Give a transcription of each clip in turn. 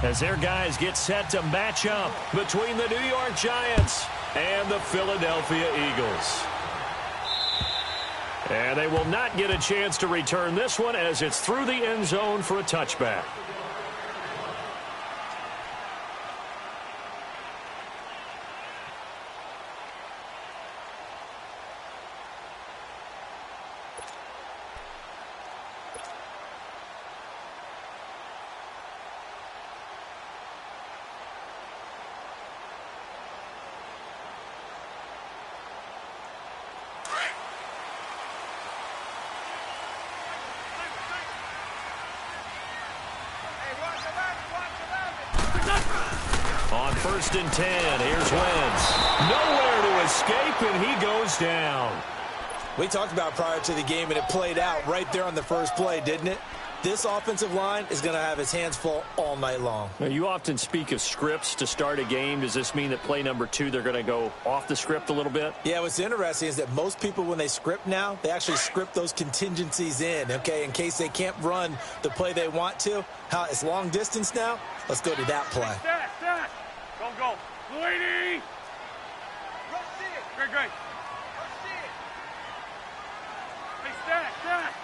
as their guys get set to match up between the New York Giants and the Philadelphia Eagles. And they will not get a chance to return this one as it's through the end zone for a touchback. On 1st and 10, here's Wentz. Nowhere to escape, and he goes down. We talked about prior to the game, and it played out right there on the first play, didn't it? This offensive line is going to have his hands full all night long. Now, you often speak of scripts to start a game. Does this mean that play number 2, they're going to go off the script a little bit? Yeah, what's interesting is that most people, when they script now, they actually script those contingencies in, okay, in case they can't run the play they want to. How it's long distance now? Let's go to that play. Go. Lady! Great. Hey, stack.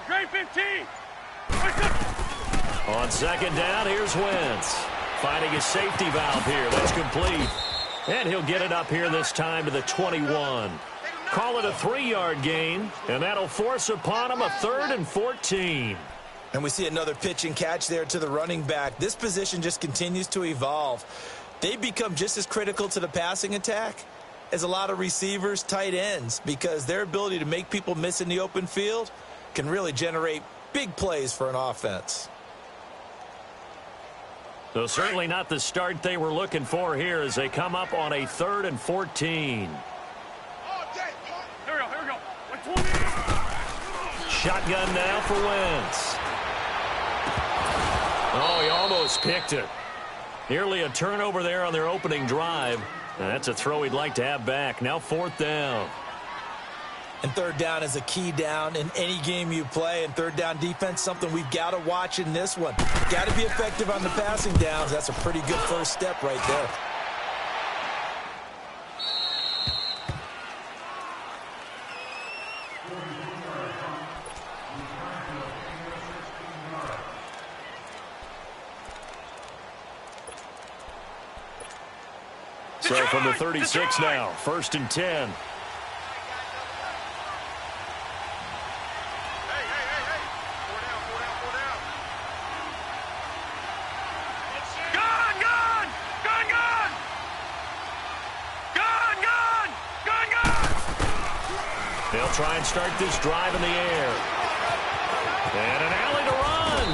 Great 15. On 2nd down, here's Wentz. Finding a safety valve here. That's complete. And he'll get it up here this time to the 21. Call it a 3-yard gain, and that'll force upon him a 3rd and 14. And we see another pitch and catch there to the running back. This position just continues to evolve. They become just as critical to the passing attack as a lot of receivers, tight ends, because their ability to make people miss in the open field can really generate big plays for an offense. So certainly not the start they were looking for here as they come up on a 3rd and 14. Here we go. Shotgun now for Wentz. Oh, he almost picked it. Nearly a turnover there on their opening drive. That's a throw he'd like to have back. Now 4th down. And 3rd down is a key down in any game you play. And 3rd down defense, something we've got to watch in this one. Got to be effective on the passing downs. That's a pretty good first step right there. So from the 36 now, 1st and 10. They'll try and start this drive in the air. And an alley to run.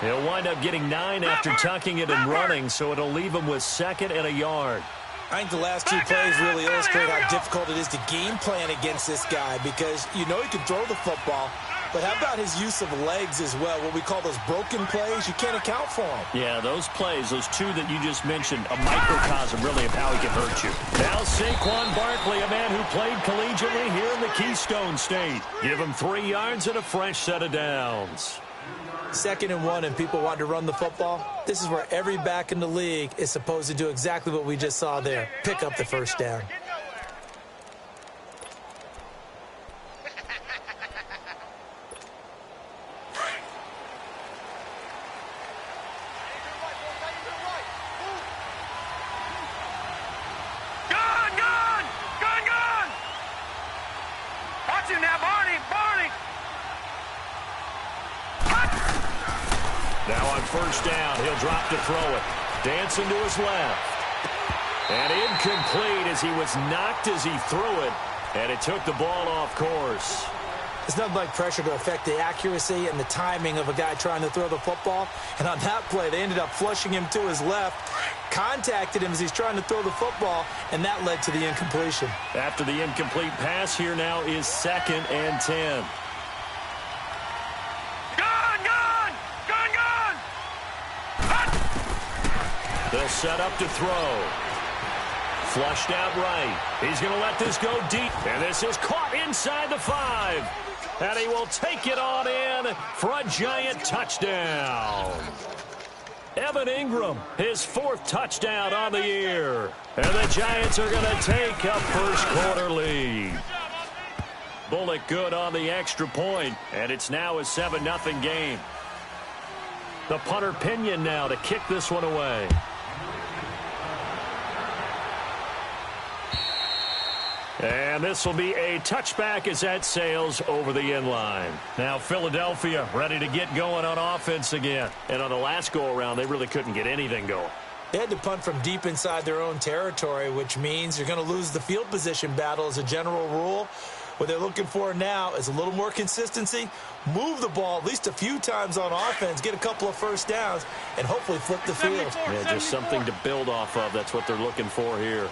He'll wind up getting 9 after tucking it and running, so it'll leave him with 2nd and a yard. I think the last 2 plays really illustrate how difficult it is to game plan against this guy, because you know he can throw the football, but how about his use of legs as well? What we call those broken plays, you can't account for them. Yeah, those plays, those 2 that you just mentioned, a microcosm really of how he can hurt you. Now Saquon Barkley, a man who played collegiately here in the Keystone State. Give him 3 yards and a fresh set of downs. 2nd and 1 and people want to run the football. This is where every back in the league is supposed to do exactly what we just saw there. Pick up the first down. Watch him now, Barney. Now on 1st down, he'll drop to throw it. Dancing to his left. And incomplete as he was knocked as he threw it. And it took the ball off course. It's nothing like pressure to affect the accuracy and the timing of a guy trying to throw the football. And on that play, they ended up flushing him to his left, contacted him as he's trying to throw the football, and that led to the incompletion. After the incomplete pass, here now is 2nd and 10. They'll set up to throw. Flushed out right. He's going to let this go deep. And this is caught inside the 5. And he will take it on in for a giant touchdown. Evan Ingram, his 4th touchdown on the year. And the Giants are going to take a first-quarter lead. Bullock good on the extra point, and it's now a 7-0 game. The punter Pinion now to kick this one away. And this will be a touchback as that sails over the end line. Now Philadelphia ready to get going on offense again. And on the last go-around, they really couldn't get anything going. They had to punt from deep inside their own territory, which means you're going to lose the field position battle as a general rule. What they're looking for now is a little more consistency, move the ball at least a few times on offense, get a couple of first downs, and hopefully flip the field. Yeah, just something to build off of. That's what they're looking for here.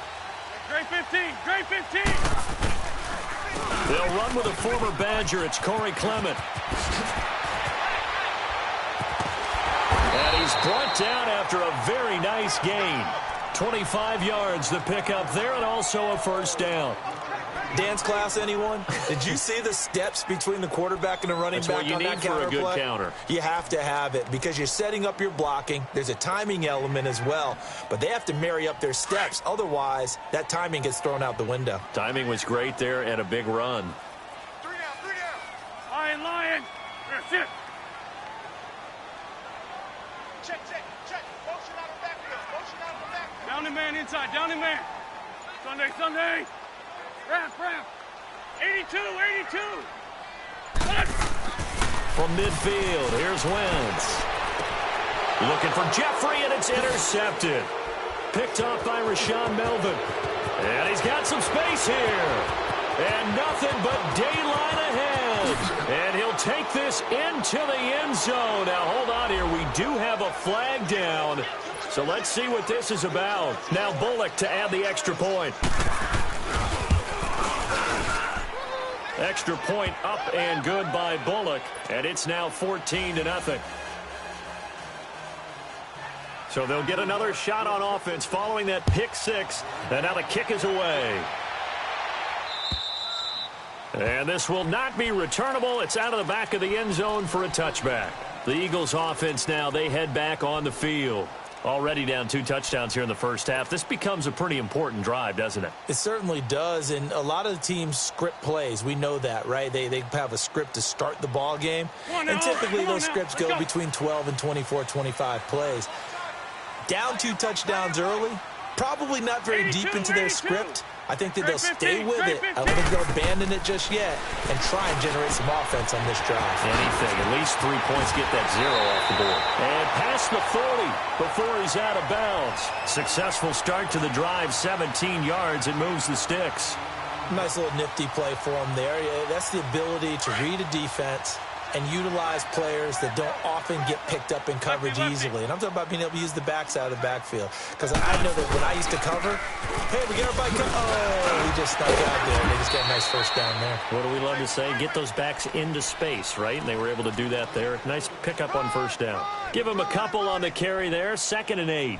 Great 15, great 15. They'll run with a former Badger. It's Corey Clement. And he's brought down after a very nice gain. 25 yards to pick up there, and also a first down. Dance class, anyone? Did you see the steps between the quarterback and the running back on that counter play? That's what you need for a good counter. You have to have it because you're setting up your blocking. There's a timing element as well, but they have to marry up their steps. Otherwise, that timing gets thrown out the window. Timing was great there and a big run. 3 down. Lion. That's it. Check. Motion out of the backfield. Down the man inside. Down the man. Sunday. Wrap. 82. From midfield, here's Wentz. Looking for Jeffrey, and it's intercepted. Picked off by Rashaan Melvin. And he's got some space here. And nothing but daylight ahead. And he'll take this into the end zone. Now, hold on here. We do have a flag down. So let's see what this is about. Now Bullock to add the extra point. Extra point up and good by Bullock, and it's now 14-0. So they'll get another shot on offense following that pick six, and now the kick is away. And this will not be returnable. It's out of the back of the end zone for a touchback. The Eagles offense now, they head back on the field. Already down 2 touchdowns here in the first half. This becomes a pretty important drive, doesn't it? It certainly does, and a lot of the teams script plays. We know that, right? They have a script to start the ball game, and typically those scripts go between 12 and 24, 25 plays. Down 2 touchdowns early, probably not very deep into their script. I think that they'll stay with it. I don't think they'll abandon it just yet and try and generate some offense on this drive. Anything. At least 3 points, get that 0 off the board. And past the 40 before he's out of bounds. Successful start to the drive, 17 yards. It moves the sticks. Nice little nifty play for him there. Yeah, that's the ability to read a defense and utilize players that don't often get picked up in coverage easily. And I'm talking about being able to use the backside of the backfield. Because I know that when I used to cover, hey, we get our bike. Oh, he just snuck out there. They just got a nice first down there. What do we love to say? Get those backs into space, right? And they were able to do that there. Nice pickup on first down. Give him a couple on the carry there. 2nd and 8.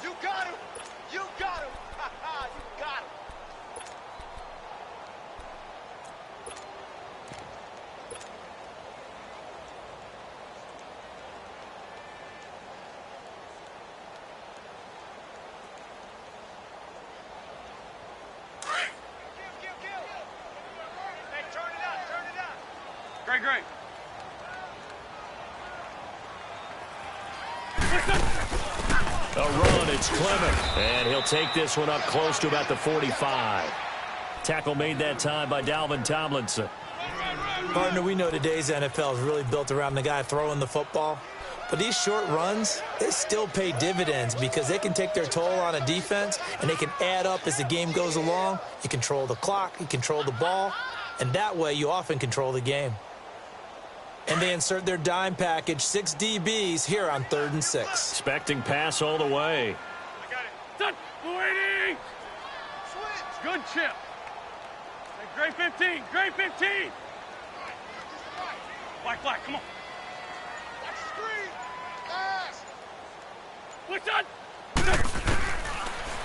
You got him. You got him. You got him. Great. A run, it's Clement. And he'll take this one up close to about the 45. Tackle made that time by Dalvin Tomlinson. Partner, we know today's NFL is really built around the guy throwing the football. But these short runs, they still pay dividends because they can take their toll on a defense, and they can add up as the game goes along. You control the clock, you control the ball, and that way you often control the game. And they insert their dime package, 6 DBs here on 3rd and 6. Expecting pass all the way. I got it. Done. Waiting. Switch. Good chip. Great 15. Great 15. Black. Come on. Watch the screen. Pass. What's that?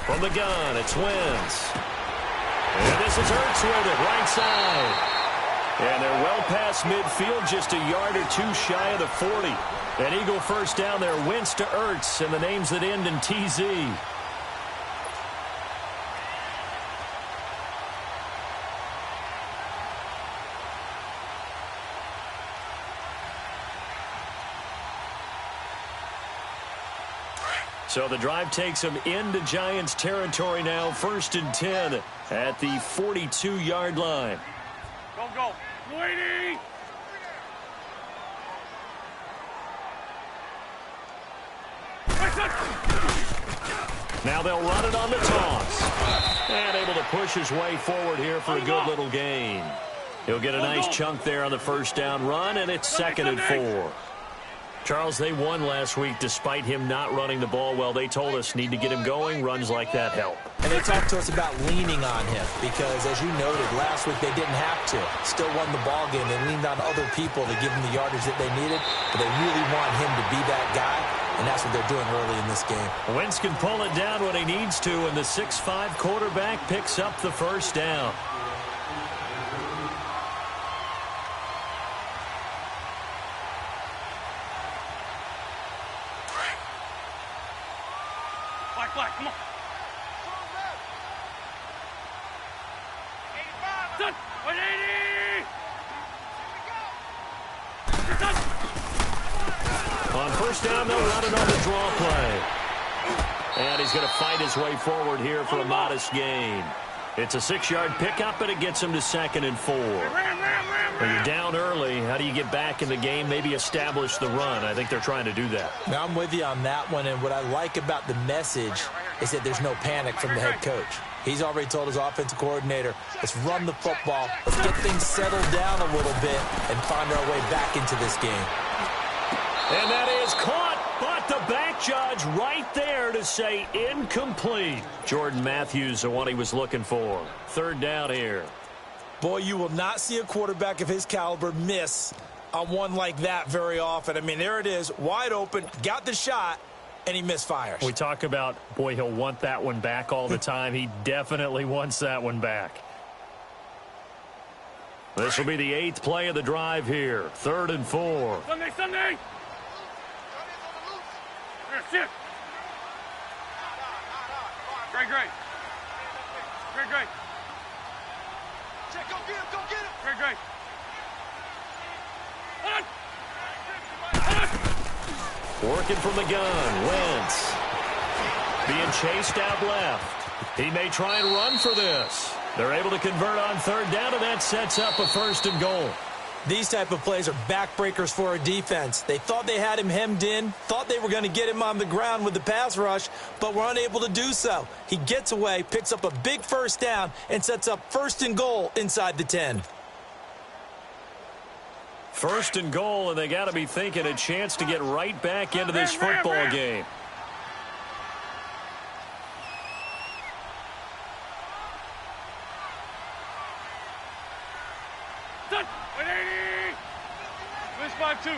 From the gun, it's Wentz. And this is Ertz with it, right side. And they're well past midfield, just a yard or two shy of the 40. An Eagle first down there, Wentz to Ertz, and the names that end in TZ. So the drive takes them into Giants territory now, 1st and 10 at the 42-yard line. Go, go. Waiting. Now they'll run it on the toss. And able to push his way forward here for a good little gain. He'll get a nice chunk there on the first down run, and it's 2nd and 4. Charles, they won last week despite him not running the ball well. They told us need to get him going. Runs like that help. And they talked to us about leaning on him because, as you noted, last week they didn't have to. Still won the ball game. They leaned on other people to give them the yardage that they needed, but they really want him to be that guy, and that's what they're doing early in this game. Wentz can pull it down when he needs to, and the 6'5" quarterback picks up the first down. Black, come on. Set. 180. On first down, they'll run it on the draw play. And he's going to fight his way forward here for a modest gain. It's a 6-yard pickup, and it gets him to 2nd and 4. When you're down early, how do you get back in the game, maybe establish the run? I think they're trying to do that. Now, I'm with you on that one, and what I like about the message is that there's no panic from the head coach. He's already told his offensive coordinator, let's run the football, let's get things settled down a little bit and find our way back into this game. And that is caught, but the back judge right there to say incomplete. Jordan Matthews, the one he was looking for. 3rd down here. Boy, you will not see a quarterback of his caliber miss on one like that very often. I mean, there it is, wide open, got the shot, and he misfires. We talk about, boy, he'll want that one back all the time. He definitely wants that one back. This will be the 8th play of the drive here. 3rd and 4. Sunday. Here, sit. Great. Check, go get him. Great. Working from the gun, Wentz. Being chased out left. He may try and run for this. They're able to convert on 3rd down, and that sets up a 1st and goal. These type of plays are backbreakers for a defense. They thought they had him hemmed in, thought they were going to get him on the ground with the pass rush, but were unable to do so. He gets away, picks up a big 1st down, and sets up 1st and goal inside the 10. 1st and goal, and they got to be thinking a chance to get right back into this football game. Set. 180. Miss 5-2.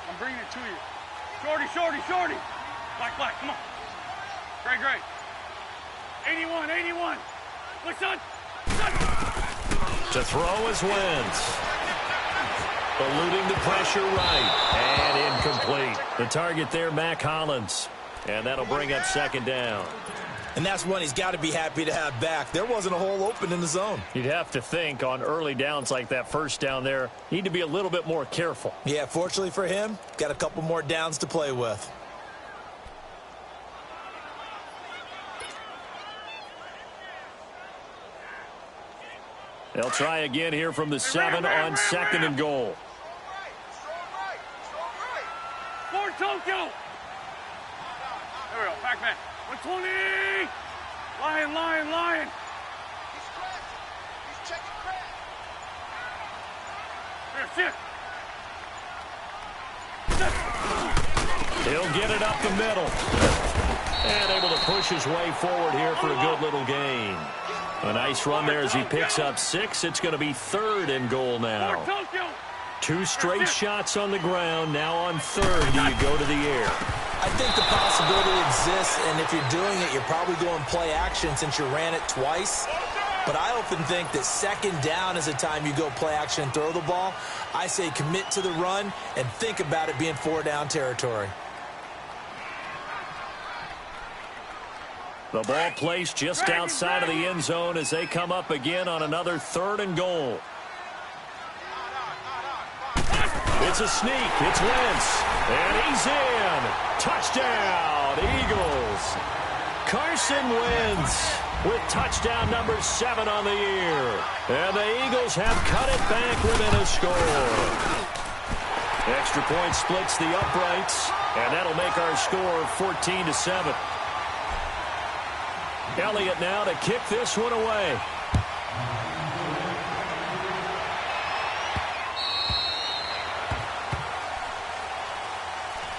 I'm bringing it to you. Shorty. Black, come on. Great. 81. Look, son. To throw is Wentz. Eluding the pressure right. And incomplete. The target there, Mac Hollins. And that'll bring up 2nd down. And that's one he's got to be happy to have back. There wasn't a hole open in the zone. You'd have to think on early downs like that 1st down there, need to be a little bit more careful. Yeah, fortunately for him, got a couple more downs to play with. They'll try again here from the 7 on 2nd and goal. Fort Tokyo. There we go, Pac-Man. 120. Lion. He's checking crack. Here, sit. He'll get it up the middle. And able to push his way forward here for a good little gain. A nice run there as he picks up 6. It's going to be 3rd and goal now. 2 straight shots on the ground. Now on 3rd, do you go to the air? I think the possibility exists, and if you're doing it, you're probably going play action since you ran it twice. But I often think that second down is a time you go play action and throw the ball. I say commit to the run and think about it being 4-down territory. The ball placed just outside of the end zone as they come up again on another 3rd and goal. It's a sneak. It's Wentz. And he's in. Touchdown, Eagles. Carson Wentz with touchdown number 7 on the year. And the Eagles have cut it back within a score. Extra point splits the uprights, and that'll make our score 14-7. Elliott now to kick this one away.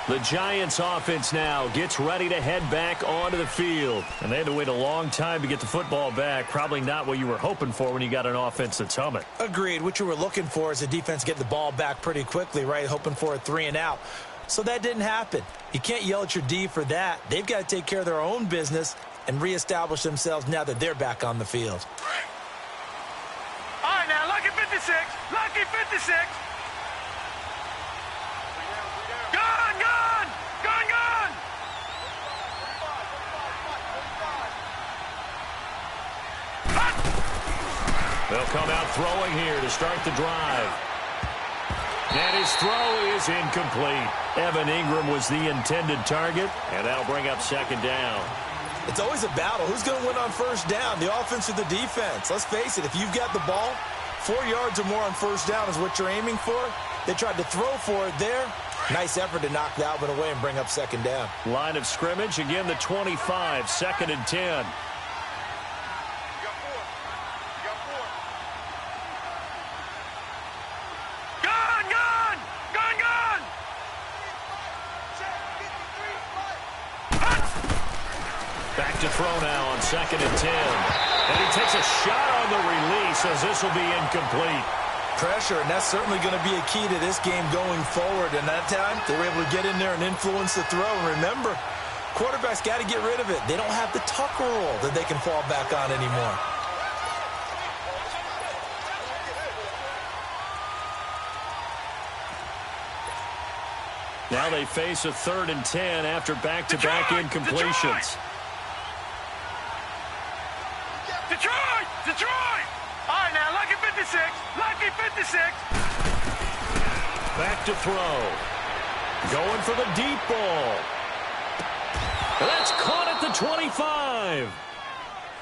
The Giants offense now gets ready to head back onto the field. And they had to wait a long time to get the football back. Probably not what you were hoping for when you got an offense that's humming. Agreed. What you were looking for is the defense get the ball back pretty quickly, right? Hoping for a 3-and-out. So that didn't happen. You can't yell at your D for that. They've got to take care of their own business and reestablish themselves now that they're back on the field. All right, now, lucky 56. Lucky 56. Gun, gun! Gun, gun! They'll come out throwing here to start the drive. And his throw is incomplete. Evan Ingram was the intended target, and that'll bring up 2nd down. It's always a battle. Who's going to win on 1st down, the offense or the defense? Let's face it, if you've got the ball, 4 yards or more on 1st down is what you're aiming for. They tried to throw for it there. Nice effort to knock Dalvin away and bring up 2nd down. Line of scrimmage, again the 25, 2nd and 10. Back to throw now on 2nd and 10. And he takes a shot on the release as this will be incomplete. Pressure, and that's certainly going to be a key to this game going forward. And that time, they were able to get in there and influence the throw. And remember, quarterbacks got to get rid of it. They don't have the Tucker rule that they can fall back on anymore. Now they face a 3rd and 10 after back-to-back incompletions. Detroit! Detroit! All right, now, lucky 56. Lucky 56. Back to throw. Going for the deep ball. That's caught at the 25.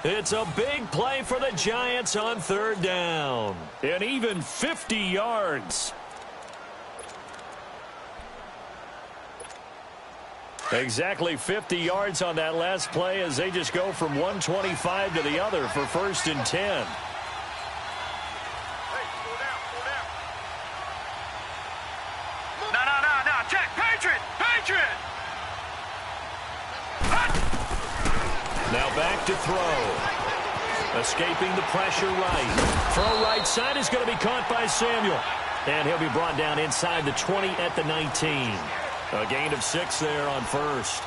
It's a big play for the Giants on 3rd down. And even 50 yards. Exactly 50 yards on that last play as they just go from 125 to the other for 1st and 10. No. Check. Patriot. Patriot. Now back to throw. Escaping the pressure right. Throw right side is going to be caught by Samuel. And he'll be brought down inside the 20 at the 19. A gain of 6 there on 1st.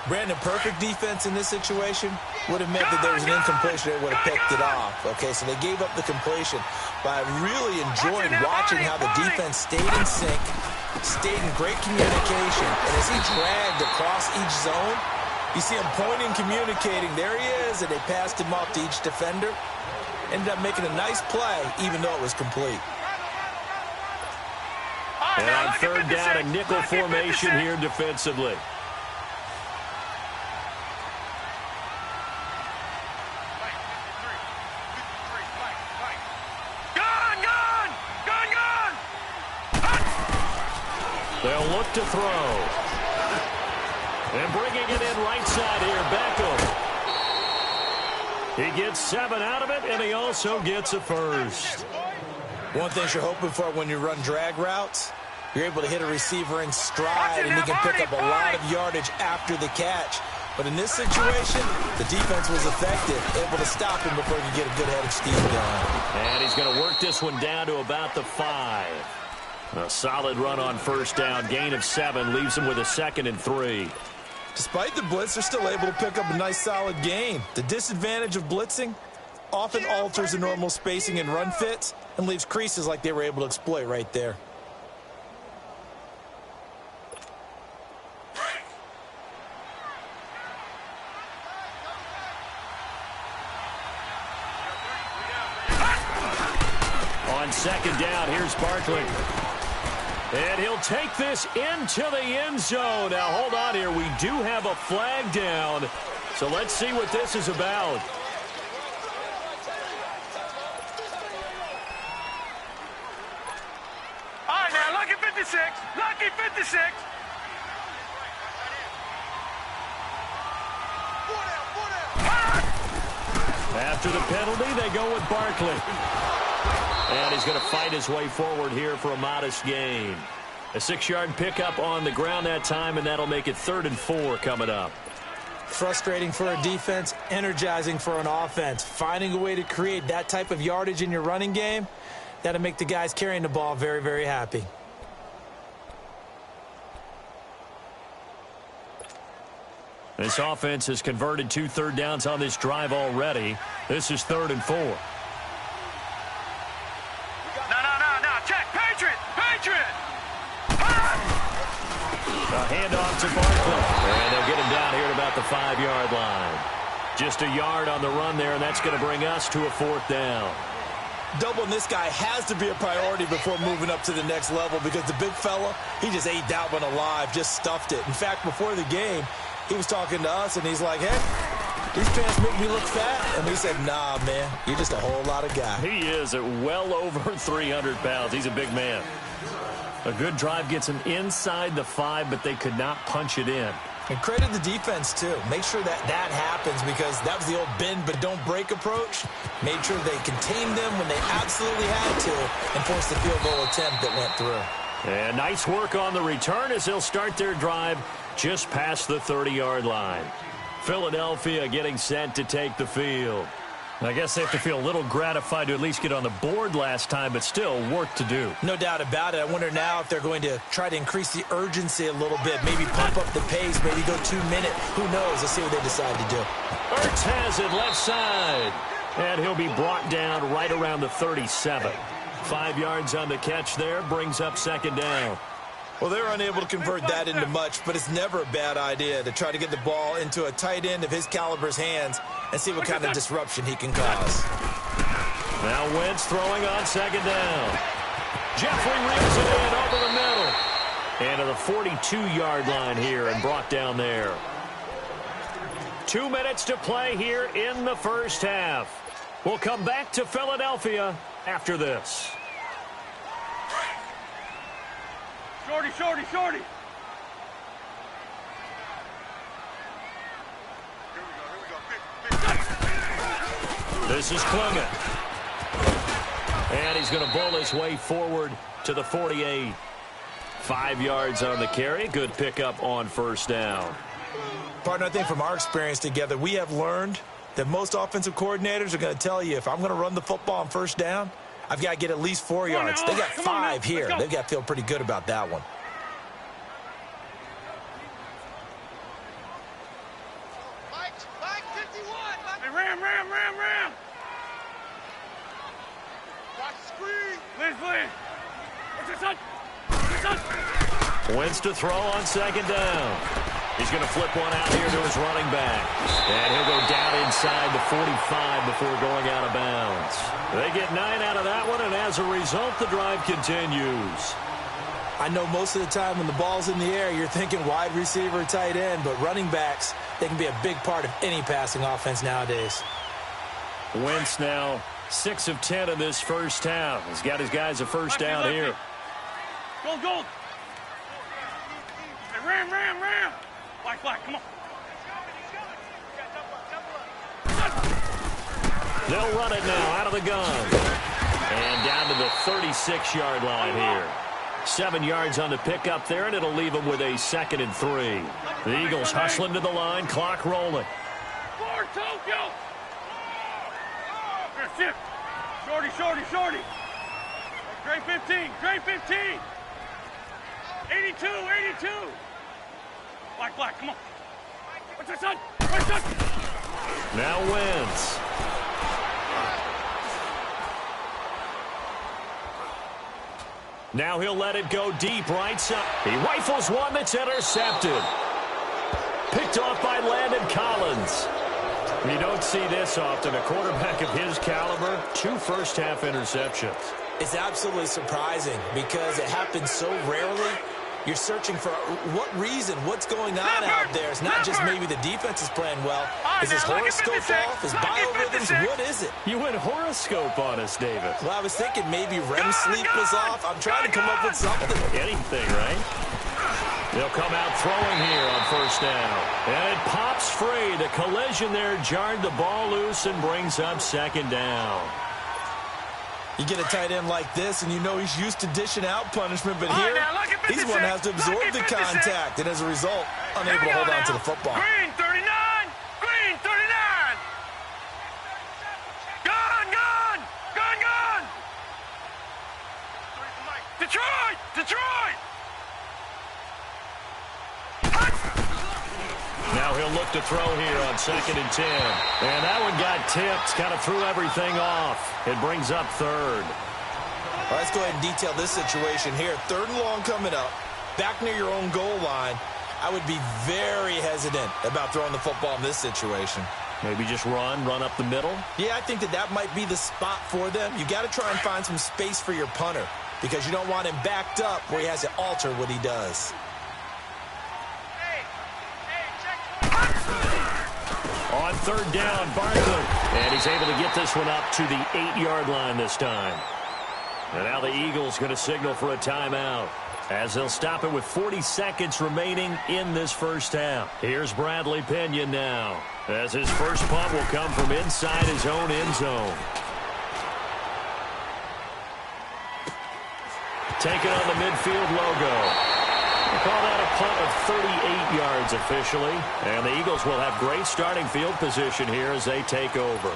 Brandon, perfect defense in this situation would have meant that there was an incompletion. They would have picked it off. Okay, so they gave up the completion. But I really enjoyed watching how the defense stayed in sync, stayed in great communication. And as he dragged across each zone, you see him pointing, communicating. There he is, and they passed him off to each defender. Ended up making a nice play, even though it was complete. And on 3rd down, a nickel formation here defensively. They'll look to throw. And bringing it in right side here, Beckham. He gets 7 out of it, and he also gets a 1st. One thing you're hoping for when you run drag routes, you're able to hit a receiver in stride, and he can pick up a lot of yardage after the catch. But in this situation, the defense was effective, able to stop him before he could get a good head of steam going. And he's going to work this one down to about the 5. A solid run on 1st down. Gain of 7 leaves him with a 2nd and 3. Despite the blitz, they're still able to pick up a nice solid gain. The disadvantage of blitzing, often alters the normal spacing and run fits and leaves creases like they were able to exploit right there. On second down, here's Barkley. And he'll take this into the end zone. Now, hold on here. We do have a flag down. So let's see what this is about. All right, now, lucky 56. Lucky 56. After the penalty, they go with Barkley. And he's going to fight his way forward here for a modest gain. A 6-yard pickup on the ground that time, and that'll make it 3rd and 4 coming up. Frustrating for a defense, energizing for an offense. Finding a way to create that type of yardage in your running game, that'll make the guys carrying the ball very, very happy. This offense has converted 2 third downs on this drive already. This is 3rd and 4. No. Check. Patriot. A handoff to Barkley. And they'll get him down here at about the 5-yard line. Just a yard on the run there, and that's going to bring us to a 4th down. Doubling this guy has to be a priority before moving up to the next level because the big fella, he just ate that one alive, just stuffed it. In fact, before the game, he was talking to us, and he's like, hey, these pants make me look fat. And we said, nah, man, you're just a whole lot of guy. He is at well over 300 pounds. He's a big man. A good drive gets him inside the 5, but they could not punch it in. And credit the defense, too. Make sure that happens because that was the old bend but don't break approach. Made sure they contained them when they absolutely had to and forced the field goal attempt that went through. And nice work on the return as they'll start their drive just past the 30-yard line. Philadelphia getting set to take the field. I guess they have to feel a little gratified to at least get on the board last time, but still work to do. No doubt about it. I wonder now if they're going to try to increase the urgency a little bit, maybe pump up the pace, maybe go 2 minute. Who knows? Let's see what they decide to do. Ertz has it left side, and he'll be brought down right around the 37. 5 yards on the catch there, brings up 2nd down. Well, they were unable to convert that into much, but it's never a bad idea to try to get the ball into a tight end of his caliber's hands and see what kind of disruption he can cause. Now Wentz throwing on 2nd down. Jeffrey reels it in over the middle. And to the 42-yard line here and brought down there. 2 minutes to play here in the first half. We'll come back to Philadelphia after this. Shorty. This is Clement. And he's going to bowl his way forward to the 48. 5 yards on the carry. Good pickup on 1st down. Partner, I think from our experience together, we have learned that most offensive coordinators are going to tell you if I'm going to run the football on 1st down, I've got to get at least 4 yards. They got 5 here. They've got to feel pretty good about that one. Mike, 51. Hey, Ram. Watch the screen. Liz. What's your son? Wentz to throw on 2nd down. He's going to flip one out here to his running back. And he'll go down inside the 45 before going out of bounds. They get 9 out of that one, and as a result, the drive continues. I know most of the time when the ball's in the air, you're thinking wide receiver, tight end, but running backs, they can be a big part of any passing offense nowadays. Wentz now 6 of 10 in this first half. He's got his guys a 1st down here. Gold. Hey, Ram. Black, come on. They'll run it now out of the gun. And down to the 36-yard line here. 7 yards on the pickup there, and it'll leave them with a 2nd and 3. The Eagles hustling to the line, clock rolling. For Tokyo. Here, shorty. Grade 15. 82. Black, come on. What's your son? Now Wentz. Now he'll let it go deep right side. He rifles one that's intercepted. Picked off by Landon Collins. You don't see this often. A quarterback of his caliber, 2 first-half interceptions. It's absolutely surprising because it happens so rarely. You're searching for what reason, what's going on out there. It's not just maybe the defense is playing well. Is his horoscope off? His biorhythms? What is it? You went horoscope on us, David. Well, I was thinking maybe REM sleep was off. I'm trying to come up with something. Anything, right? They'll come out throwing here on first down. And it pops free. The collision there jarred the ball loose and brings up second down. You get a tight end like this, and you know he's used to dishing out punishment, but here, he's one that has to absorb the contact, and as a result, unable to hold on to the football. Green 39! Green 39! Gone! Gone! Gone! Gone! Detroit! Detroit! Now he'll look to throw here on 2nd and 10. And that one got tipped, kind of threw everything off. It brings up 3rd. Well, let's go ahead and detail this situation here. 3rd and long coming up, back near your own goal line. I would be very hesitant about throwing the football in this situation. Maybe just run up the middle? Yeah, I think that might be the spot for them. You got to try and find some space for your punter because you don't want him backed up where he has to alter what he does. On 3rd down, Barkley. And he's able to get this one up to the 8-yard line this time. And now the Eagles going to signal for a timeout as they'll stop it with 40 seconds remaining in this first half. Here's Bradley Pinion now as his first punt will come from inside his own end zone. Taking on the midfield logo. We'll call that a punt of 38 yards officially. And the Eagles will have great starting field position here as they take over.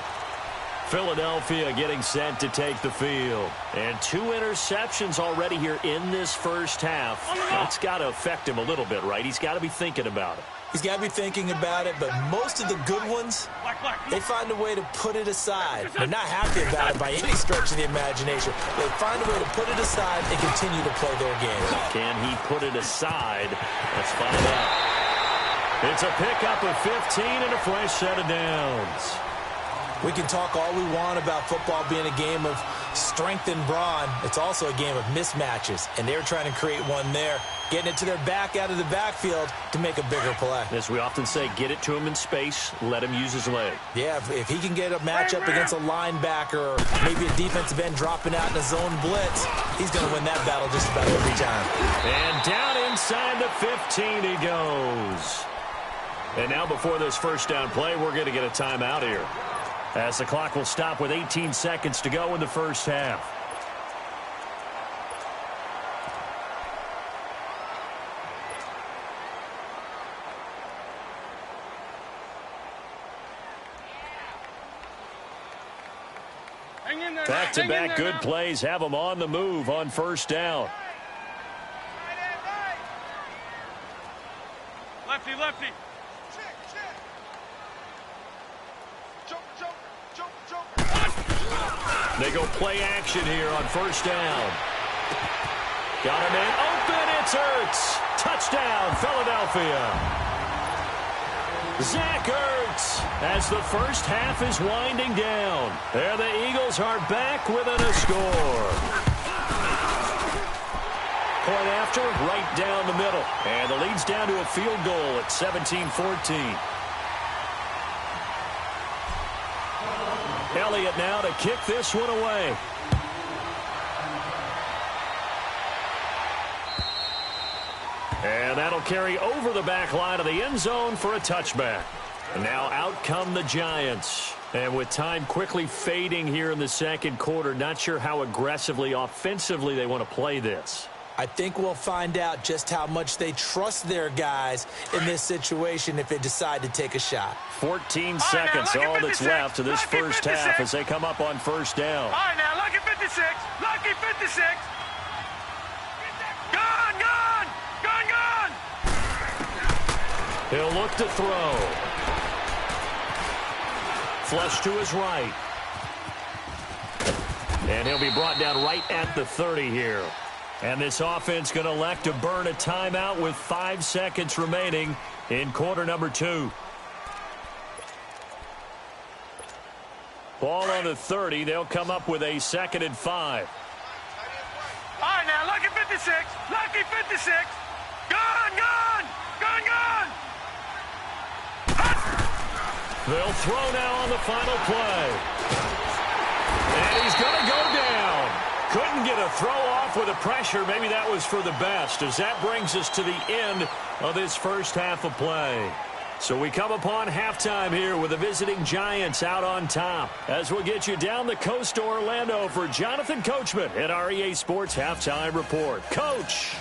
Philadelphia getting set to take the field. And 2 interceptions already here in this first half. That's got to affect him a little bit, right? He's got to be thinking about it. He's got to be thinking about it, but most of the good ones, they find a way to put it aside. They're not happy about it by any stretch of the imagination. They find a way to put it aside and continue to play their game. Can he put it aside? Let's find out. It's a pickup of 15 and a fresh set of downs. We can talk all we want about football being a game of strength and brawn. It's also a game of mismatches, and they're trying to create one there, getting it to their back out of the backfield to make a bigger play. As we often say, get it to him in space, let him use his leg. Yeah, if he can get a matchup against a linebacker or maybe a defensive end dropping out in a zone blitz, he's going to win that battle just about every time. And down inside the 15 he goes. And now before this first down play, we're going to get a timeout here, as the clock will stop with 18 seconds to go in the first half. Back-to-back good plays have them on the move on first down. Lefty, lefty. They go play action here on first down. Got him in. Open. It's Ertz. Touchdown, Philadelphia. Zach Ertz as the first half is winding down. There the Eagles are back within a score. Point after, right down the middle. And the lead's down to a field goal at 17-14. Elliott now to kick this one away. And that'll carry over the back line of the end zone for a touchback. And now out come the Giants. And with time quickly fading here in the second quarter, not sure how aggressively, offensively they want to play this. I think we'll find out just how much they trust their guys in this situation if they decide to take a shot. 14 seconds, all that's left to this first half as they come up on first down. All right, now, lucky 56. Lucky 56. Gone, gone. Gone, gone. He'll look to throw. Flush to his right. And he'll be brought down right at the 30 here. And this offense going to elect to burn a timeout with 5 seconds remaining in quarter number 2. Ball on the 30. They'll come up with a 2nd and 5. All right, now, lucky 56. Lucky 56. Gun, gun, gun, gun. They'll throw now on the final play. And he's going to go down. Couldn't get a throw off with the pressure. Maybe that was for the best, as that brings us to the end of this first half of play. So we come upon halftime here with the visiting Giants out on top. As we'll get you down the coast to Orlando for Jonathan Coachman at our EA Sports Halftime Report. Coach!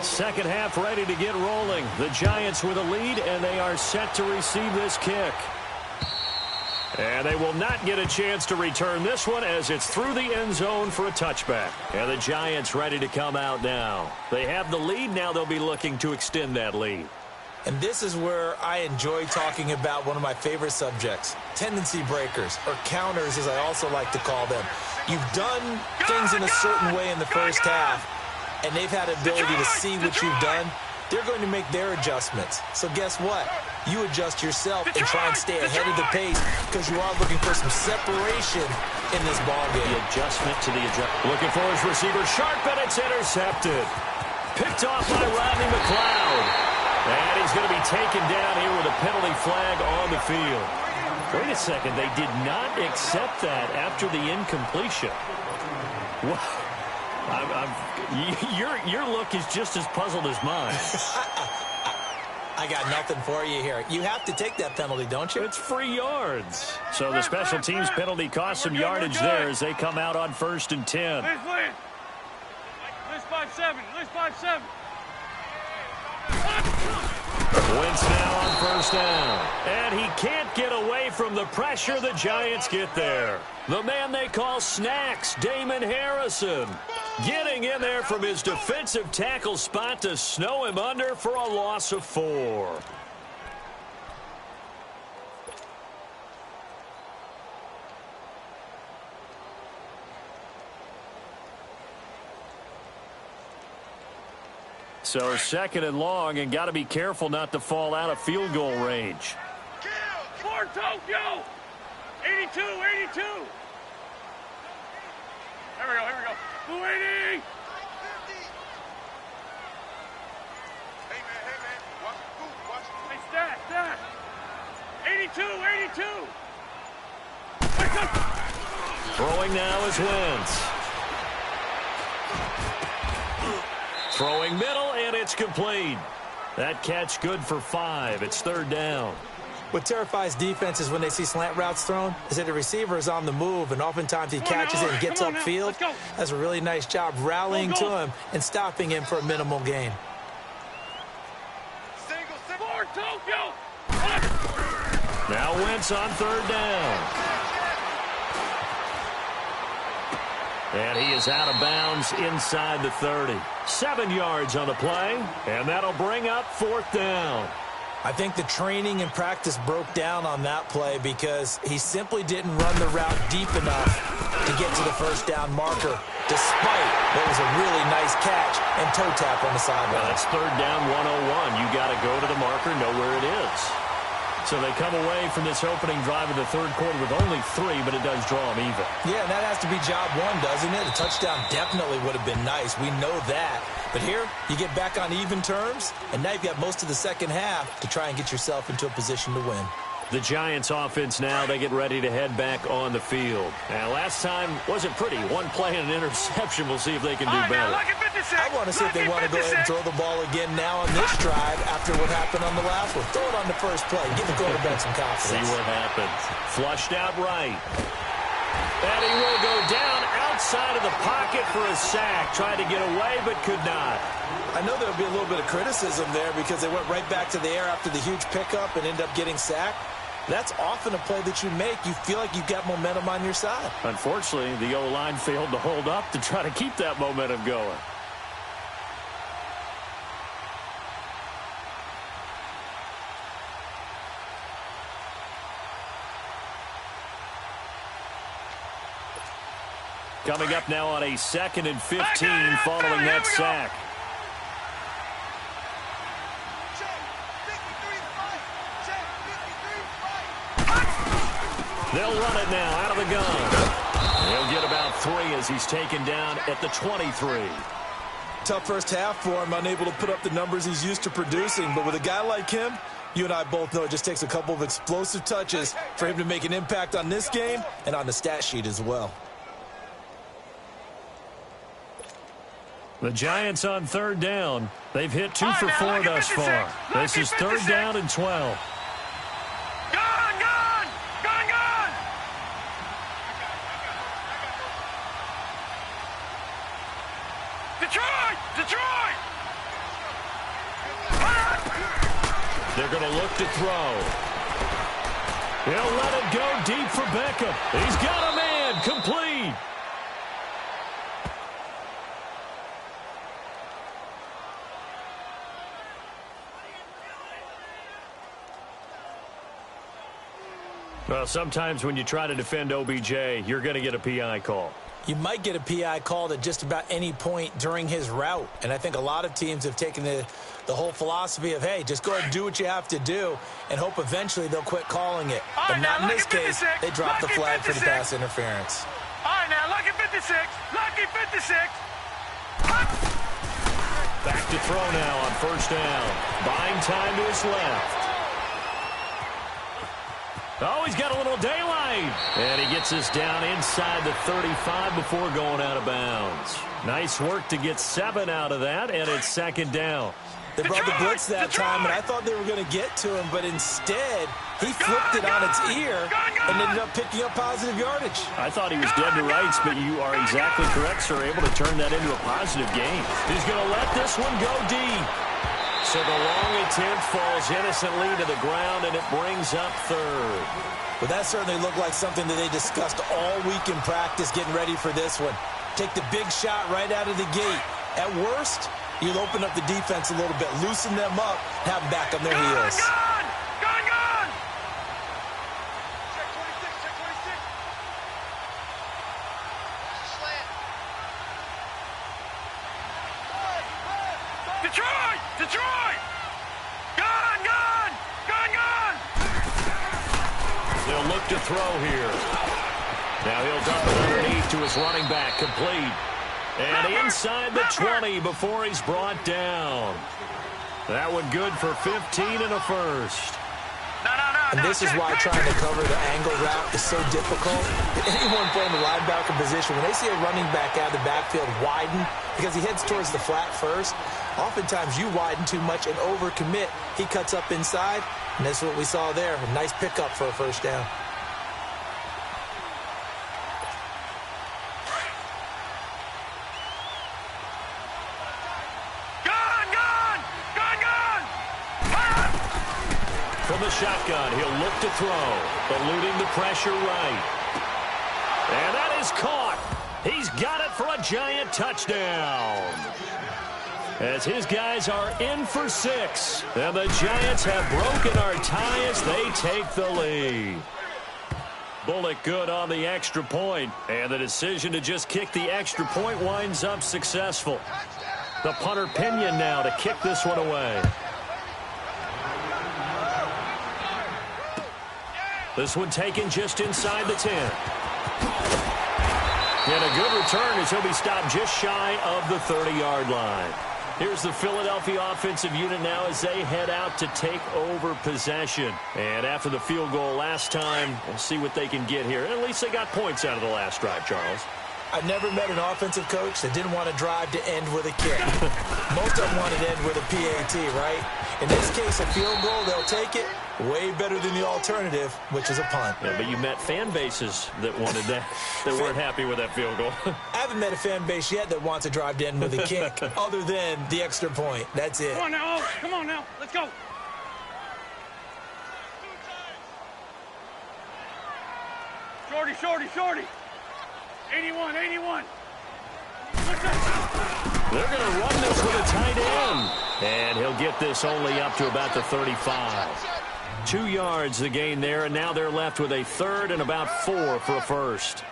Second half ready to get rolling. The Giants with a lead, and they are set to receive this kick. And they will not get a chance to return this one as it's through the end zone for a touchback. And the Giants ready to come out now. They have the lead. Now they'll be looking to extend that lead. And this is where I enjoy talking about one of my favorite subjects, tendency breakers, or counters as I also like to call them. You've done things in a certain way in the first half, and they've had the ability to see what you've done. They're going to make their adjustments. So guess what? You adjust yourself and try and stay ahead of the pace because you are looking for some separation in this ballgame. The adjustment to the adjustment. Looking for his receiver. Sharp, and it's intercepted. Picked off by Rodney McLeod. And he's going to be taken down here with a penalty flag on the field. Wait a second. They did not accept that after the incompletion. Wow. Your look is just as puzzled as mine. I got nothing for you here. You have to take that penalty, don't you? It's free yards. So the special teams penalty cost some yardage there as they come out on 1st and 10. List 5-7. List 5-7. Wentz now on 1st down. And he can't get away from the pressure. The Giants get there. The man they call Snacks, Damon Harrison, getting in there from his defensive tackle spot to snow him under for a loss of 4. So 2nd and long, and got to be careful not to fall out of field goal range. For Tokyo! 82, 82! Here we go, here we go. 280! Hey, man, watch the food, watch the food. Hey, stat. 82, 82! Throwing now is Wentz. Throwing middle, and it's complete. That catch good for 5. It's 3rd down. What terrifies defenses when they see slant routes thrown is that the receiver is on the move, and oftentimes he catches it and gets upfield. Does a really nice job rallying to him and stopping him for a minimal gain. For Tokyo! Now Wentz on 3rd down. And he is out of bounds inside the 30. 7 yards on the play, and that'll bring up 4th down. I think the training and practice broke down on that play because he simply didn't run the route deep enough to get to the 1st down marker, despite what was a really nice catch and toe tap on the sideline. Well, that's 3rd down 101. You got to go to the marker, know where it is. So they come away from this opening drive of the 3rd quarter with only 3, but it does draw them even. Yeah, and that has to be job 1, doesn't it? A touchdown definitely would have been nice. We know that. But here, you get back on even terms, and now you've got most of the 2nd half to try and get yourself into a position to win. The Giants offense now, they get ready to head back on the field. Now, last time wasn't pretty. 1 play and an interception. We'll see if they can do better. I want to see if they want to go ahead and throw the ball again now on this drive after what happened on the last one. Throw it on the first play. Give the quarterback some confidence. See what happens. Flushed out right. And he will go down outside of the pocket for a sack. Tried to get away, but could not. I know there'll be a little bit of criticism there because they went right back to the air after the huge pickup and ended up getting sacked. That's often a play that you make. You feel like you've got momentum on your side. Unfortunately, the O-line failed to hold up to try to keep that momentum going. Coming up now on a 2nd and 15 following that sack. They'll run it now out of the gun. He'll get about 3 as he's taken down at the 23. Tough first half for him, unable to put up the numbers he's used to producing. But with a guy like him, you and I both know it just takes a couple of explosive touches for him to make an impact on this game and on the stat sheet as well. The Giants on 3rd down. They've hit 2 for 4 thus far. This is 3rd down and 12. Detroit! They're going to look to throw. He'll let it go deep for Beckham. He's got a man. Complete. Well, sometimes when you try to defend OBJ, you're going to get a PI call. You might get a PI called at just about any point during his route. And I think a lot of teams have taken the whole philosophy of, hey, just go ahead and do what you have to do and hope eventually they'll quit calling it. But not in this case. They dropped the flag for the pass interference. All right, now, lucky 56. Lucky 56. Back to throw now on 1st down. Buying time to his left. Oh, he's got a little daylight. And he gets us down inside the 35 before going out of bounds. Nice work to get 7 out of that, and it's 2nd down. They brought the blitz that time, and I thought they were going to get to him, but instead, he flipped it on its ear and ended up picking up positive yardage. I thought he was dead to rights, but you are exactly correct, sir, able to turn that into a positive gain. He's going to let this one go deep. So the long attempt falls innocently to the ground, and it brings up 3rd. Well, that certainly looked like something that they discussed all week in practice getting ready for this one. Take the big shot right out of the gate. At worst, you'll open up the defense a little bit, loosen them up, have them back on their heels. Gone! Check 26, check 26. Detroit! Gone! They'll look to throw here. Now he'll dump it underneath to his running back, complete. And inside the 20 before he's brought down. That one good for 15 and a first. And this is why trying to cover the angle route is so difficult. Anyone playing the linebacker position, when they see a running back out of the backfield widen because he heads towards the flat first, oftentimes you widen too much and overcommit. He cuts up inside, and that's what we saw there. A nice pickup for a 1st down. From the shotgun, he'll look to throw, eluding the pressure right. And that is caught. He's got it for a Giant touchdown. As his guys are in for 6. And the Giants have broken our tie as they take the lead. Bullock good on the extra point, and the decision to just kick the extra point winds up successful. The punter Pinion now to kick this one away. This one taken just inside the 10. And a good return as he'll be stopped just shy of the 30-yard line. Here's the Philadelphia offensive unit now as they head out to take over possession. And after the field goal last time, we'll see what they can get here. At least they got points out of the last drive, Charles. I've never met an offensive coach that didn't want to drive to end with a kick. Most of them want to end with a PAT, right? In this case, a field goal, they'll take it. Way better than the alternative, which is a punt. Yeah, but you met fan bases that wanted that, that weren't happy with that field goal. I haven't met a fan base yet that wants to drive to end with a kick, other than the extra point. That's it. Come on now, come on now, let's go. Shorty. 81. They're going to run this with a tight end. And he'll get this only up to about the 35. 2 yards the gain there, and now they're left with a 3rd and about 4 for a first.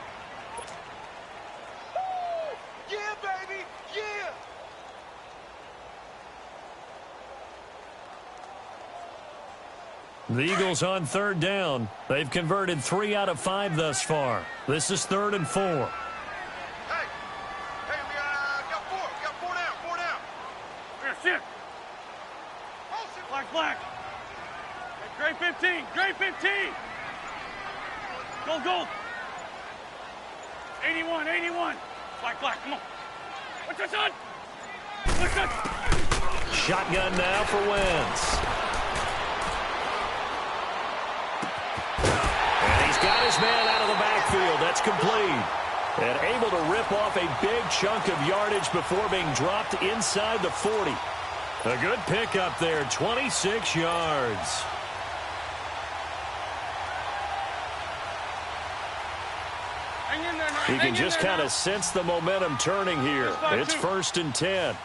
The Eagles on third down. They've converted 3 out of 5 thus far. This is 3rd and 4. Hey, we got 4. We got 4 down. 4 down. Here, sit. Black. Hey, Gray 15. Gray 15. Gold. 81. Black. Come on. What's this on? Shotgun now for Wentz. And he's got his man out of the backfield. That's complete. And able to rip off a big chunk of yardage before being dropped inside the 40. A good pickup there, 26 yards. You can just kind of sense the momentum turning here. It's 1st and 10.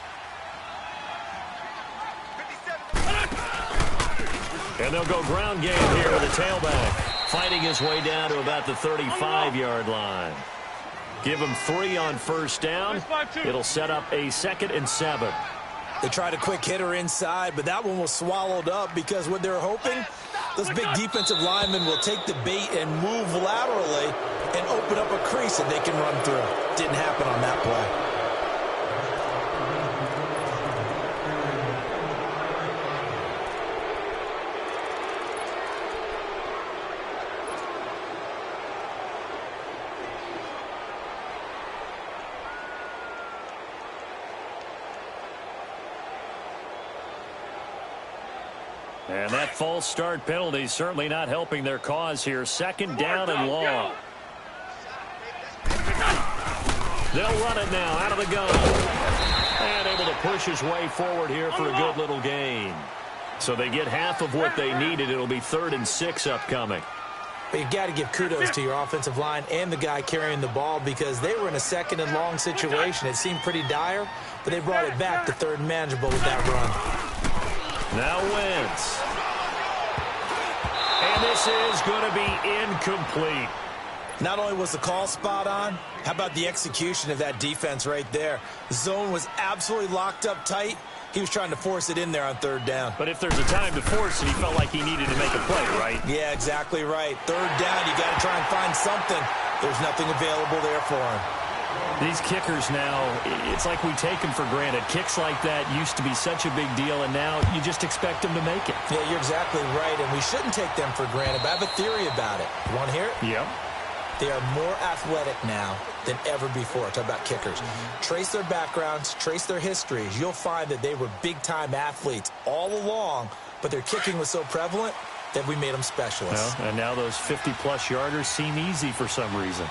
And they'll go ground game here with a tailback. Fighting his way down to about the 35-yard line. Give him 3 on 1st down. It'll set up a 2nd and 7. They tried a quick hitter inside, but that one was swallowed up because what they're hoping, those big defensive linemen will take the bait and move laterally and open up a crease that they can run through. Didn't happen on that play. And that false start penalty certainly not helping their cause here. 2nd down and long. They'll run it now out of the gun. And able to push his way forward here for a good little gain. So they get half of what they needed. It'll be 3rd and 6 upcoming. But you got to give kudos to your offensive line and the guy carrying the ball because they were in a 2nd and long situation. It seemed pretty dire, but they brought it back to 3rd and manageable with that run. Now Wentz. And this is going to be incomplete. Not only was the call spot on, how about the execution of that defense right there? The zone was absolutely locked up tight. He was trying to force it in there on 3rd down. But if there's a time to force it, he felt like he needed to make a play, right? Yeah, exactly right. 3rd down, you got to try and find something. There's nothing available there for him. These kickers now, it's like we take them for granted. Kicks like that used to be such a big deal, and now you just expect them to make it. Yeah, you're exactly right, and we shouldn't take them for granted, but I have a theory about it. You want to hear it? Yep. They are more athletic now than ever before. Talk about kickers. Trace their backgrounds, trace their histories. You'll find that they were big-time athletes all along, but their kicking was so prevalent that we made them specialists. Well, and now those 50-plus yarders seem easy for some reason.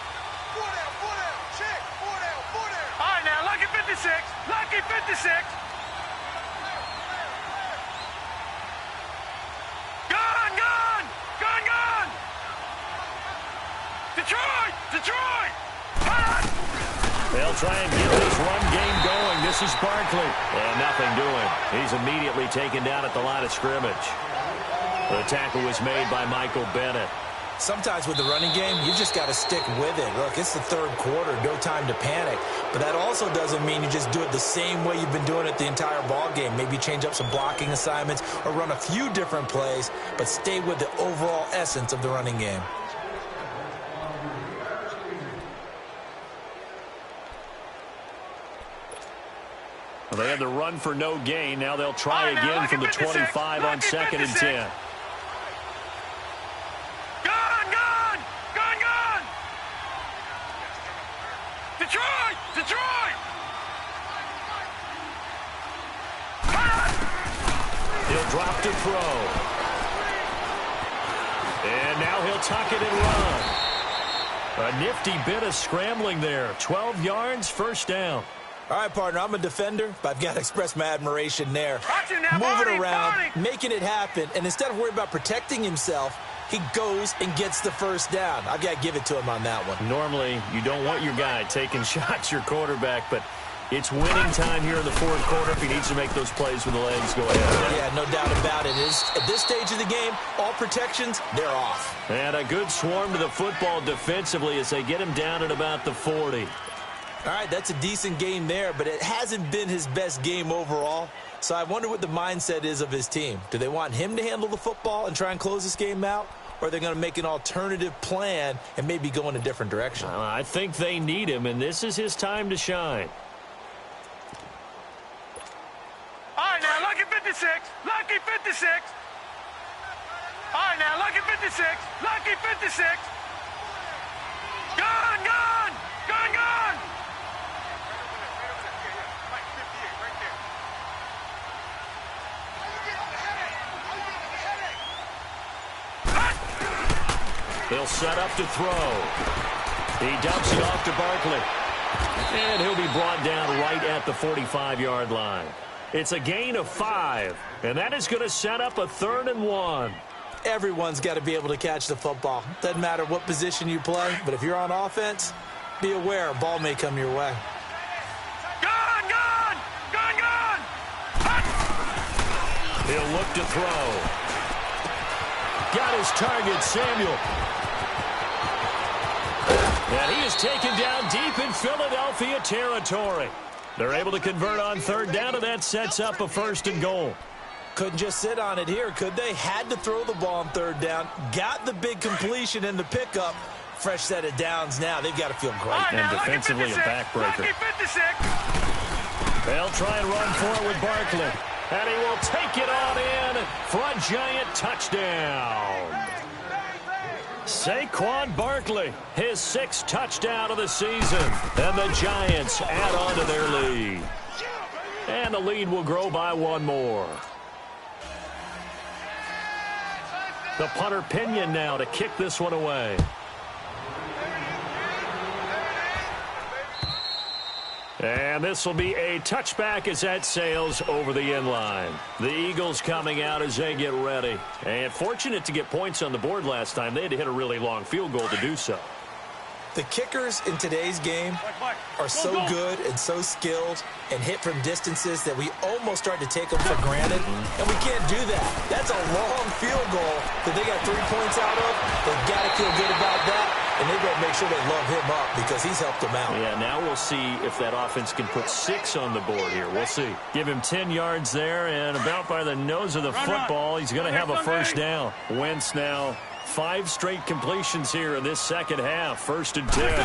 56. Gun! Detroit! They'll try and get this run game going. This is Barkley. And nothing doing. He's immediately taken down at the line of scrimmage. The tackle was made by Michael Bennett. Sometimes with the running game, you just got to stick with it. Look, it's the 3rd quarter, no time to panic. But that also doesn't mean you just do it the same way you've been doing it the entire ball game. Maybe change up some blocking assignments or run a few different plays, but stay with the overall essence of the running game. Well, they had the run for no gain. Now they'll try again from the 25 on 2nd and 10. Detroit! He'll drop to throw. And now he'll tuck it and run. A nifty bit of scrambling there. 12 yards, 1st down. All right, partner, I'm a defender, but I've got to express my admiration there. Moving around, making it happen, and instead of worrying about protecting himself, he goes and gets the 1st down. I've got to give it to him on that one. Normally, you don't want your guy taking shots, your quarterback, but it's winning time here in the 4th quarter. If he needs to make those plays with the legs, go ahead. Yeah, no doubt about it. At this stage of the game, all protections, they're off. And a good swarm to the football defensively as they get him down at about the 40. All right, that's a decent game there, but it hasn't been his best game overall. So I wonder what the mindset is of his team. Do they want him to handle the football and try and close this game out? Or are they going to make an alternative plan and maybe go in a different direction? I think they need him, and this is his time to shine. All right, now, lucky 56. Lucky 56. All right, now, lucky 56. Lucky 56. Gone, gone. Gone, gone. He'll set up to throw. He dumps it off to Barkley. And he'll be brought down right at the 45-yard line. It's a gain of 5, and that is going to set up a 3rd and 1. Everyone's got to be able to catch the football. Doesn't matter what position you play, but if you're on offense, be aware a ball may come your way. Gone, gone. Gone, gone. He'll look to throw. Got his target, Samuel. And he is taken down deep in Philadelphia territory. They're able to convert on 3rd down, and that sets up a 1st and goal. Couldn't just sit on it here, could they? Had to throw the ball on 3rd down. Got the big completion in the pickup. Fresh set of downs now. They've got to feel great. Right, and now, defensively a backbreaker. They'll try and run for it with Barkley. And he will take it on in for a giant touchdown. Saquon Barkley, his 6th touchdown of the season. And the Giants add on to their lead. And the lead will grow by 1 more. The punter Pinion now to kick this one away. And this will be a touchback as that sails over the end line. The Eagles coming out as they get ready. And fortunate to get points on the board last time. They had to hit a really long field goal to do so. The kickers in today's game are so good and so skilled and hit from distances that we almost start to take them for granted, and we can't do that. That's a long field goal that they got 3 points out of. They've got to feel good about that, and they've got to make sure they love him up because he's helped them out. Yeah, now we'll see if that offense can put 6 on the board here. We'll see. Give him 10 yards there, and about by the nose of the football, he's going to have a 1st down. Wentz now 5 straight completions here in this second half. 1st and 10.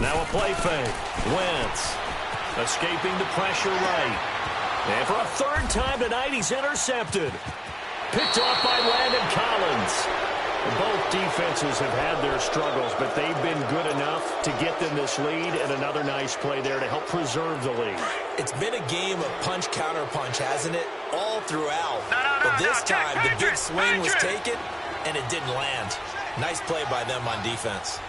Now a play fake. Wentz escaping the pressure right. And for a 3rd time tonight, he's intercepted. Picked off by Landon Collins. Both defenses have had their struggles, but they've been good enough to get them this lead, and another nice play there to help preserve the lead. It's been a game of punch-counter-punch, hasn't it? All throughout. But this time, the big swing was taken, and it didn't land. Nice play by them on defense.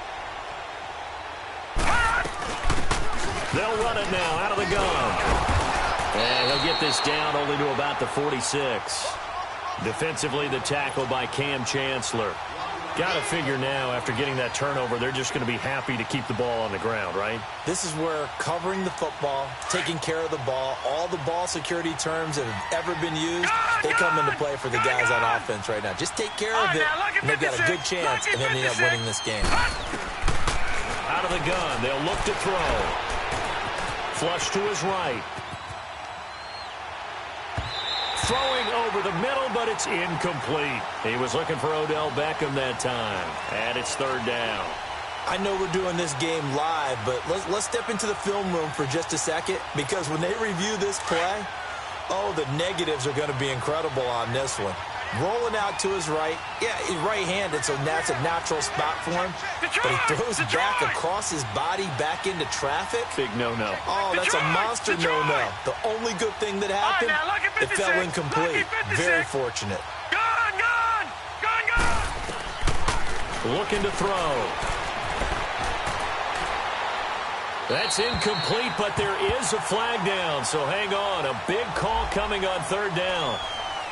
They'll run it now out of the gun. And he'll get this down only to about the 46. Defensively, the tackle by Cam Chancellor. Got to figure now, after getting that turnover, they're just going to be happy to keep the ball on the ground, right? This is where covering the football, taking care of the ball, all the ball security terms that have ever been used, they come into play for the guys on offense right now. Just take care of it, and they've got a good chance, and then end up winning this game. Out of the gun, they'll look to throw. Flush to his right. Throwing over the middle, but it's incomplete. He was looking for Odell Beckham that time. And it's 3rd down. I know we're doing this game live, but let's step into the film room for just a second, because when they review this play, oh, the negatives are going to be incredible on this one. Rolling out to his right. Yeah, he's right-handed, so that's a natural spot for him. But he throws back across his body back into traffic. Big no-no. Oh, that's a monster no-no. The only good thing that happened, it fell incomplete. Very fortunate. Gone, gone. Gone, gone. Looking to throw. That's incomplete, but there is a flag down, so hang on. A big call coming on 3rd down.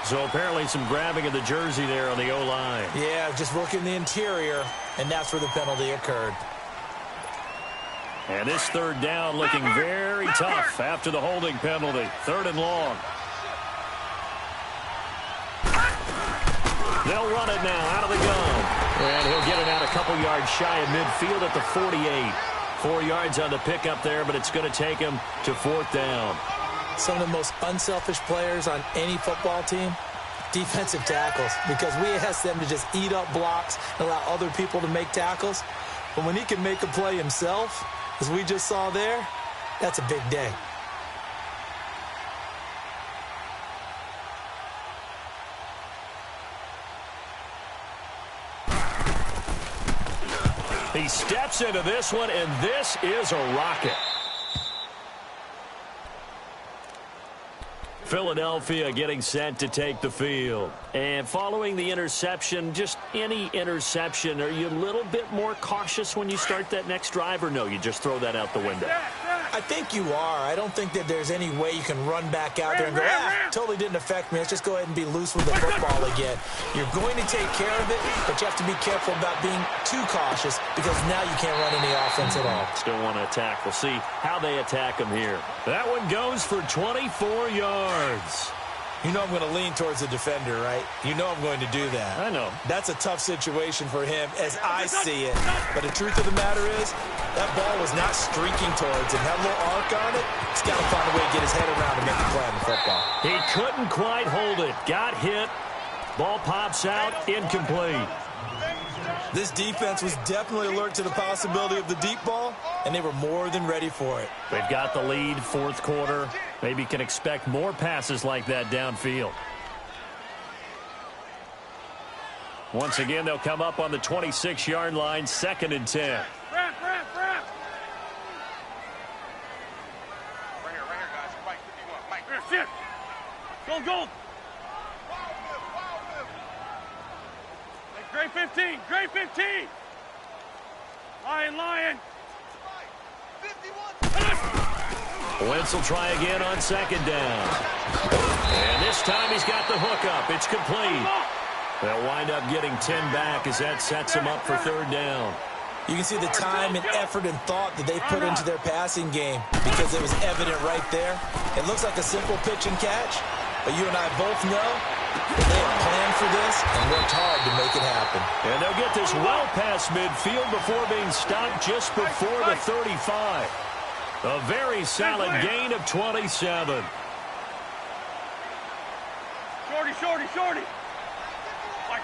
So apparently some grabbing of the jersey there on the O-line. Yeah, just working the interior, and that's where the penalty occurred. And this 3rd down looking very tough after the holding penalty. 3rd and long. They'll run it now out of the gun. And he'll get it out a couple yards shy of midfield at the 48. 4 yards on the pickup there, but it's going to take him to 4th down. some of the most unselfish players on any football team? Defensive tackles, because we ask them to just eat up blocks and allow other people to make tackles. But when he can make a play himself, as we just saw there, that's a big day. He steps into this one, and this is a rocket. Philadelphia getting set to take the field. And following the interception, just any interception, are you a little bit more cautious when you start that next drive, or no, you just throw that out the window? I think you are. I don't think that there's any way you can run back out there and go, totally didn't affect me. Let's just go ahead and be loose with the football again. You're going to take care of it, but you have to be careful about being too cautious because now you can't run any offense at all. Still want to attack. We'll see how they attack him here. That one goes for 24 yards. You know I'm going to lean towards the defender, right? You know I'm going to do that. I know. That's a tough situation for him as I see it. But the truth of the matter is, that ball was not streaking towards him. Had a little arc on it. He's got to find a way to get his head around and make the play on the football. He couldn't quite hold it. Got hit. Ball pops out. Incomplete. This defense was definitely alert to the possibility of the deep ball, and they were more than ready for it. They've got the lead, fourth quarter. Maybe can expect more passes like that downfield. Once again, they'll come up on the 26-yard line, 2nd and 10. Right here, guys. Mike, 51. Mike, here, sit. Go. Great 15. Lion. 51. Wentz will try again on 2nd down. And this time he's got the hook up. It's complete. They'll wind up getting 10 back as that sets him up for 3rd down. You can see the time and effort and thought that they put into their passing game because it was evident right there. It looks like a simple pitch and catch, but you and I both know that they have planned for this and worked hard to make it happen. And they'll get this well past midfield before being stopped just before the 35. A very solid gain of 27. Shorty.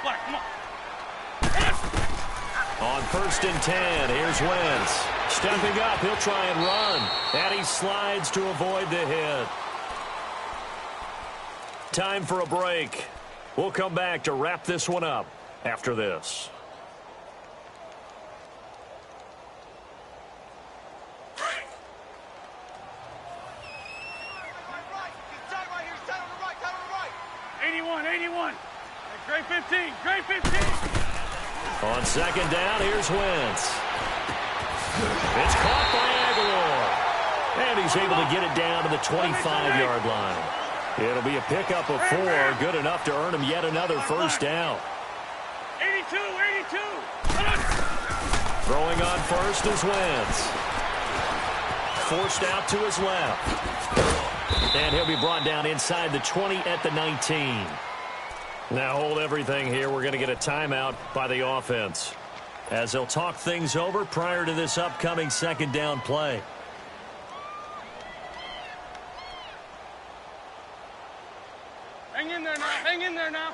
Black, come on. On 1st and 10, here's Wentz. Stepping up, he'll try and run. And he slides to avoid the hit. Time for a break. We'll come back to wrap this one up after this. Great 15. On 2nd down, here's Wentz. It's caught by Aguilar. And he's able to get it down to the 25-yard line. It'll be a pickup of 4, good enough to earn him yet another 1st down. 82. Throwing on 1st is Wentz. Forced out to his left. And he'll be brought down inside the 20 at the 19. Now hold everything here. We're going to get a timeout by the offense as they'll talk things over prior to this upcoming 2nd down play. Hang in there now.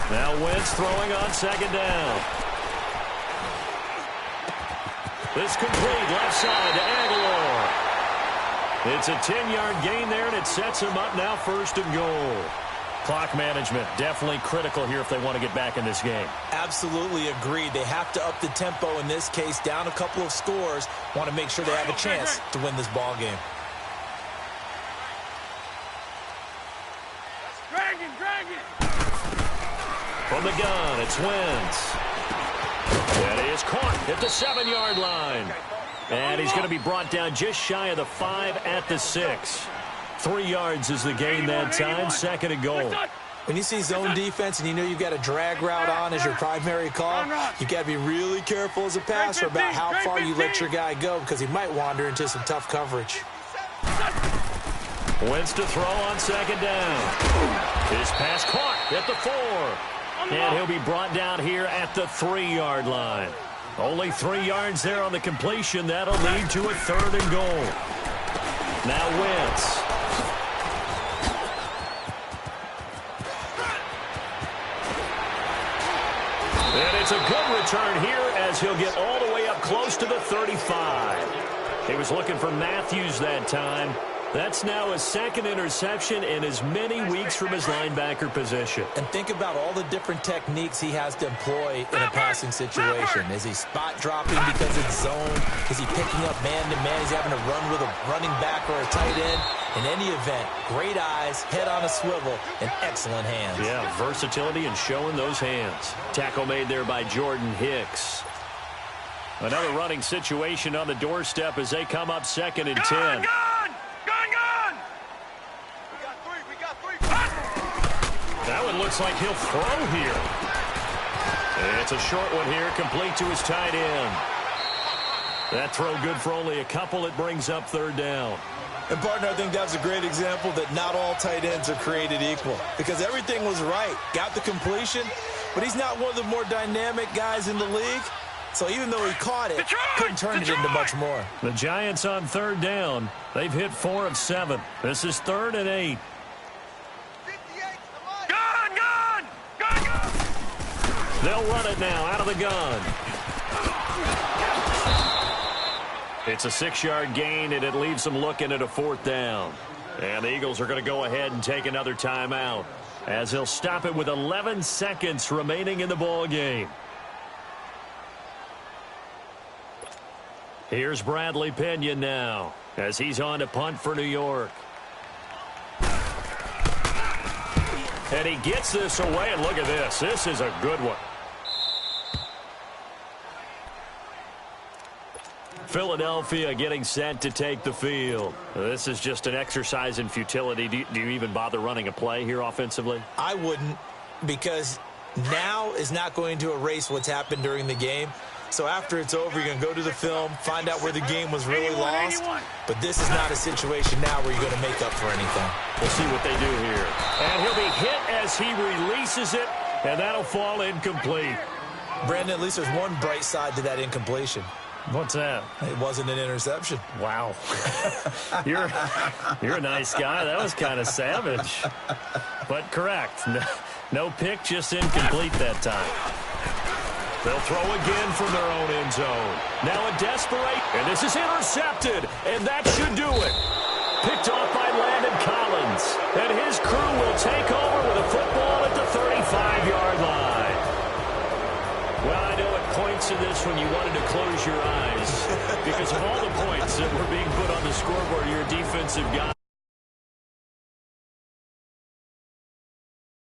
Now Wentz throwing on 2nd down. This complete left side to Aguilar. It's a 10-yard gain there, and it sets him up now 1st and goal. Clock management definitely critical here if they want to get back in this game. Absolutely agreed. They have to up the tempo in this case, down a couple of scores. Want to make sure they have a chance to win this ball game. Dragon. From the gun, it's Wentz. That is caught at the 7-yard line. And he's going to be brought down just shy of the 5 at the 6. 3 yards is the gain that time, 2nd and goal. When you see zone defense and you know you've got a drag route on as your primary call, you've got to be really careful as a passer about how far you let your guy go because he might wander into some tough coverage. Wentz to throw on 2nd down. His pass caught at the 4. And he'll be brought down here at the 3-yard line. Only 3 yards there on the completion. That'll lead to a 3rd and goal. Now Wentz. And it's a good return here as he'll get all the way up close to the 35. He was looking for Matthews that time. That's now his 2nd interception in as many weeks from his linebacker position. And think about all the different techniques he has to employ in a passing situation. Is he spot dropping because it's zone? Is he picking up man-to-man? Is he having to run with a running back or a tight end? In any event, great eyes, head on a swivel, and excellent hands. Yeah, versatility and showing those hands. Tackle made there by Jordan Hicks. Another running situation on the doorstep as they come up 2nd and 10. That one looks like he'll throw here. It's a short one here, complete to his tight end. That throw good for only a couple. It brings up 3rd down. And, partner, I think that's a great example that not all tight ends are created equal. Because everything was right. Got the completion, but he's not one of the more dynamic guys in the league. So even though he caught it, couldn't turn it into much more. The Giants on 3rd down. They've hit 4 of 7. This is 3rd and 8. They'll run it now out of the gun. It's a 6-yard gain, and it leaves them looking at a 4th down. And the Eagles are going to go ahead and take another timeout as they'll stop it with 11 seconds remaining in the ball game. Here's Bradley Pinion now as he's on to punt for New York. And he gets this away, and look at this. This is a good one. Philadelphia getting set to take the field. This is just an exercise in futility. Do you even bother running a play here offensively? I wouldn't, because now is not going to erase what's happened during the game. So after it's over, you're going to go to the film, find out where the game was really lost. But this is not a situation now where you're going to make up for anything. We'll see what they do here. And he'll be hit as he releases it, and that'll fall incomplete. Brandon, at least there's one bright side to that incompletion. What's that? It wasn't an interception. Wow. You're a nice guy. That was kind of savage. But correct. No pick, just incomplete that time. They'll throw again from their own end zone. Now a desperate, and this is intercepted, and that should do it. Picked off by Landon Collins, and his crew will take over with a football at the 35-yard line. Well, I know it points to this when you wanted to close your eyes because of all the points that were being put on the scoreboard, your defensive guy.